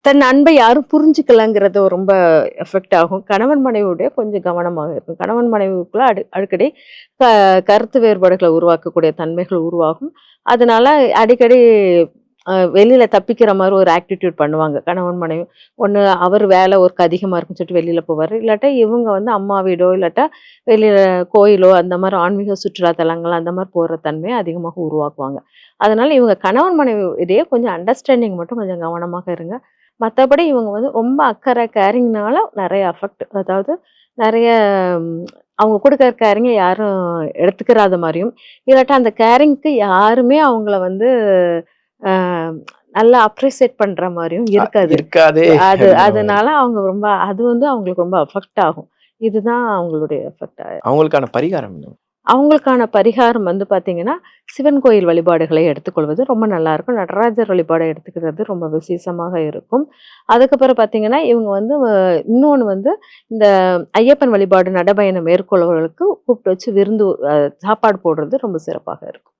தன் அன்பை யாரும் புரிஞ்சுக்கலங்கிறது ரொம்ப எஃபெக்ட் ஆகும். கணவன் மனைவியுடைய கொஞ்சம் கவனமாக இருக்கும். கணவன் மனைவிக்குள்ள அடிக்கடி க கருத்து வேறுபாடுகள உருவாக்கக்கூடிய தன்மைகள் உருவாகும். அதனால அடிக்கடி வெளியில தப்பிக்கிற மாரி ஒரு ஆக்டிட்யூட் பண்ணுவாங்க. கணவன் மனைவி. ஒண்ணு அவர் வேலை ஒர்க் அதிகமா இருக்குன்னு சொல்லிட்டு வெளியில போவாரு. இல்லாட்டா இவங்க வந்து அம்மா வீடோ, இல்லாட்டா வெளியில கோயிலோ அந்த மாரி ஆன்மீக சுற்றுலா தலங்கள் அந்த மாரி போற தன்மைய அதிகமாக உருவாக்குவாங்க. அதனால இவங்க கணவன் மனைவி இடையே கொஞ்சம் அண்டர்ஸ்டாண்டிங் மட்டும் கொஞ்சம் கவனமாக இருங்க. மத்தபடி இவங்க வந்து ரொம்ப அக்கறை, கேரிங்னால நெறைய அஃபெக்ட் அதாவது நெறைய அவங்க குடுக்குற கேரிங்க யாரும் எடுத்துக்கிறாத மாரியும், இல்லாட்டா அந்த கேரிங்க்கு யாருமே அவங்கள வந்து அ நல்லா அப்ரிசியேட் பண்ற மாரியும் இருக்காது. இருக்காதே அப்படிங்கிற மாரி. அதனால அவங்க ரொம்ப அது வந்து அவங்களுக்கு ரொம்ப அஃபெக்ட் ஆகும். இதுதான் அவங்களுடைய எஃபெக்ட். அவங்களுக்கான பரிகாரம் என்ன? அவங்களுக்கான பரிகாரம் வந்து பார்த்தீங்கன்னா, சிவன் கோயில் வழிபாடுகளை எடுத்துக்கொள்வது ரொம்ப நல்லாயிருக்கும். நடராஜர் வழிபாட எடுத்துக்கிறது ரொம்ப விசேஷமாக இருக்கும். அதுக்கப்புறம் பார்த்தீங்கன்னா, இவங்க வந்து இன்னொன்னு வந்து இந்த ஐயப்பன் வழிபாடு நடைபயணம் மேற்கொள்பவர்களுக்கு கூப்பிட்டு வச்சு விருந்து சாப்பாடு போடுறது ரொம்ப சிறப்பாக இருக்கும்.